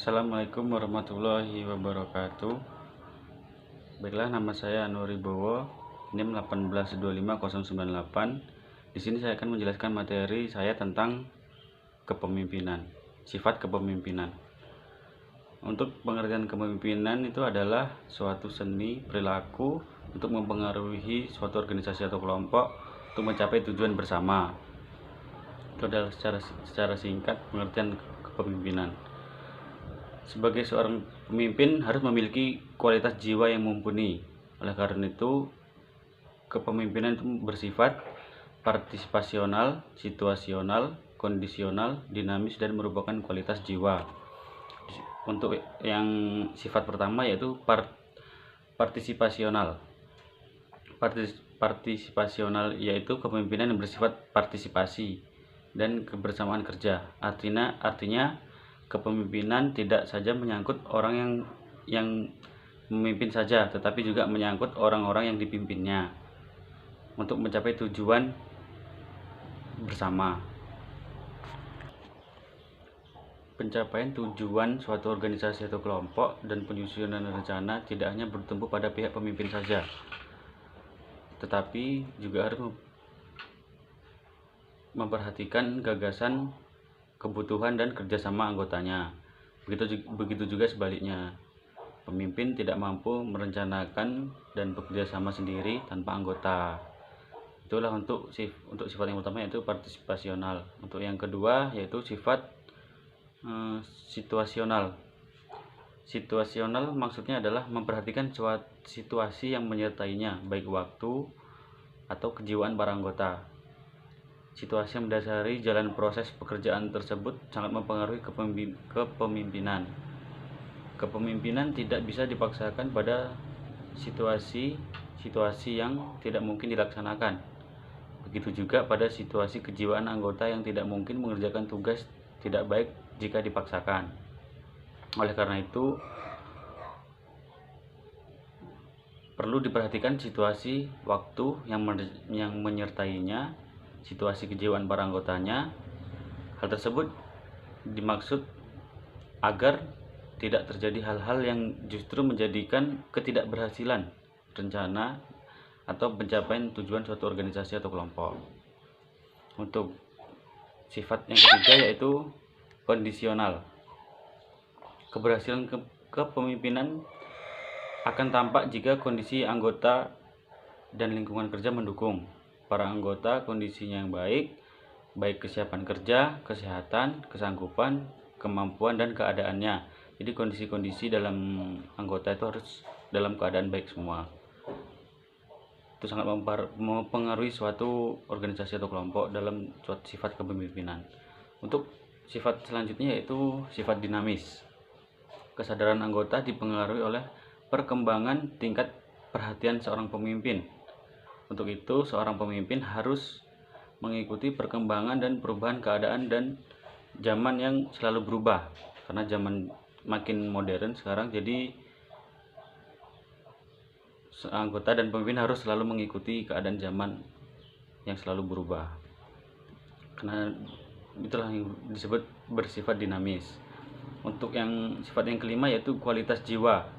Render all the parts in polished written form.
Assalamualaikum warahmatullahi wabarakatuh. Baiklah, nama saya Anwar Wibowo, NIM 1825098. Di sini saya akan menjelaskan materi saya tentang kepemimpinan, sifat kepemimpinan. Untuk pengertian kepemimpinan itu adalah suatu seni perilaku untuk mempengaruhi suatu organisasi atau kelompok untuk mencapai tujuan bersama. Itu adalah secara singkat pengertian kepemimpinan. Sebagai seorang pemimpin harus memiliki kualitas jiwa yang mumpuni. Oleh karena itu, kepemimpinan itu bersifat partisipasional, situasional, kondisional, dinamis, dan merupakan kualitas jiwa. Untuk yang sifat pertama yaitu partisipasional. Partisipasional yaitu kepemimpinan yang bersifat partisipasi dan kebersamaan kerja. Artinya kepemimpinan tidak saja menyangkut orang yang memimpin saja, tetapi juga menyangkut orang-orang yang dipimpinnya untuk mencapai tujuan bersama. Pencapaian tujuan suatu organisasi atau kelompok dan penyusunan rencana tidak hanya bertumpu pada pihak pemimpin saja, tetapi juga harus memperhatikan gagasan, kebutuhan, dan kerjasama anggotanya. Begitu juga sebaliknya. Pemimpin tidak mampu merencanakan dan bekerja sama sendiri tanpa anggota. Itulah untuk sifat yang pertama, yaitu partisipasional. Untuk yang kedua yaitu sifat situasional. Situasional maksudnya adalah memperhatikan situasi yang menyertainya, baik waktu atau kejiwaan para anggota. Situasi yang mendasari jalan proses pekerjaan tersebut sangat mempengaruhi kepemimpinan. Kepemimpinan tidak bisa dipaksakan pada situasi yang tidak mungkin dilaksanakan. Begitu juga pada situasi kejiwaan anggota yang tidak mungkin mengerjakan tugas tidak baik jika dipaksakan. Oleh karena itu, perlu diperhatikan situasi, waktu yang menyertainya, situasi kejiwaan para anggotanya. Hal tersebut dimaksud agar tidak terjadi hal-hal yang justru menjadikan ketidakberhasilan rencana atau pencapaian tujuan suatu organisasi atau kelompok. Untuk sifat yang ketiga yaitu kondisional. Keberhasilan kepemimpinan akan tampak jika kondisi anggota dan lingkungan kerja mendukung. Para anggota kondisinya yang baik kesiapan kerja, kesehatan, kesanggupan, kemampuan, dan keadaannya. Jadi kondisi-kondisi dalam anggota itu harus dalam keadaan baik semua. Itu sangat mempengaruhi suatu organisasi atau kelompok dalam suatu sifat kepemimpinan. Untuk sifat selanjutnya yaitu sifat dinamis. Kesadaran anggota dipengaruhi oleh perkembangan tingkat perhatian seorang pemimpin. Untuk itu, seorang pemimpin harus mengikuti perkembangan dan perubahan keadaan dan zaman yang selalu berubah. Karena zaman makin modern sekarang, jadi anggota dan pemimpin harus selalu mengikuti keadaan zaman yang selalu berubah. Karena itulah yang disebut bersifat dinamis. Untuk yang sifat yang kelima yaitu kualitas jiwa.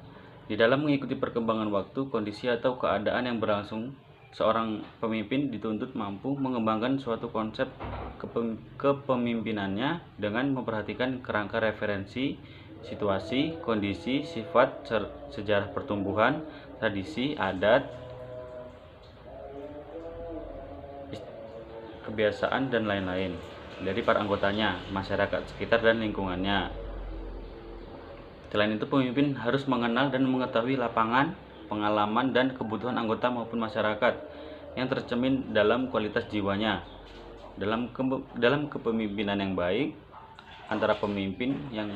Di dalam mengikuti perkembangan waktu, kondisi atau keadaan yang berlangsung, seorang pemimpin dituntut mampu mengembangkan suatu konsep kepemimpinannya dengan memperhatikan kerangka referensi, situasi, kondisi, sifat, sejarah pertumbuhan, tradisi, adat, kebiasaan, dan lain-lain dari para anggotanya, masyarakat sekitar, dan lingkungannya. Selain itu, pemimpin harus mengenal dan mengetahui lapangan, pengalaman, dan kebutuhan anggota maupun masyarakat yang tercermin dalam kualitas jiwanya. Dalam kepemimpinan yang baik, antara pemimpin yang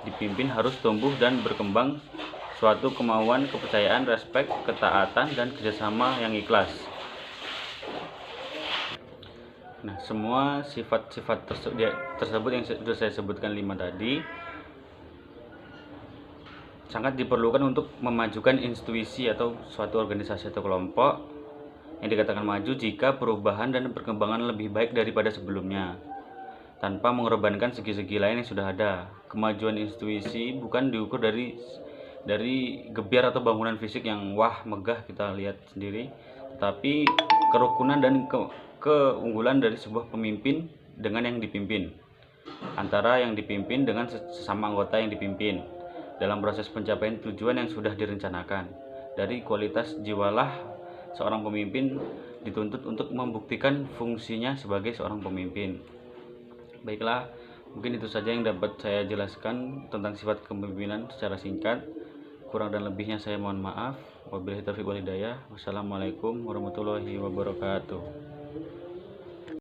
dipimpin harus tumbuh dan berkembang suatu kemauan, kepercayaan, respek, ketaatan, dan kerjasama yang ikhlas. Nah, semua sifat-sifat tersebut yang sudah saya sebutkan 5 tadi sangat diperlukan untuk memajukan institusi atau suatu organisasi atau kelompok yang dikatakan maju jika perubahan dan perkembangan lebih baik daripada sebelumnya. tanpa mengorbankan segi-segi lain yang sudah ada. Kemajuan institusi bukan diukur dari gebiar atau bangunan fisik yang wah megah kita lihat sendiri, tetapi kerukunan dan keunggulan dari sebuah pemimpin dengan yang dipimpin, antara yang dipimpin dengan sesama anggota yang dipimpin dalam proses pencapaian tujuan yang sudah direncanakan. Dari kualitas jiwalah seorang pemimpin dituntut untuk membuktikan fungsinya sebagai seorang pemimpin. Baiklah, mungkin itu saja yang dapat saya jelaskan tentang sifat kepemimpinan secara singkat. Kurang dan lebihnya saya mohon maaf. Wabillahi taufiq wal hidayah. Wassalamualaikum warahmatullahi wabarakatuh.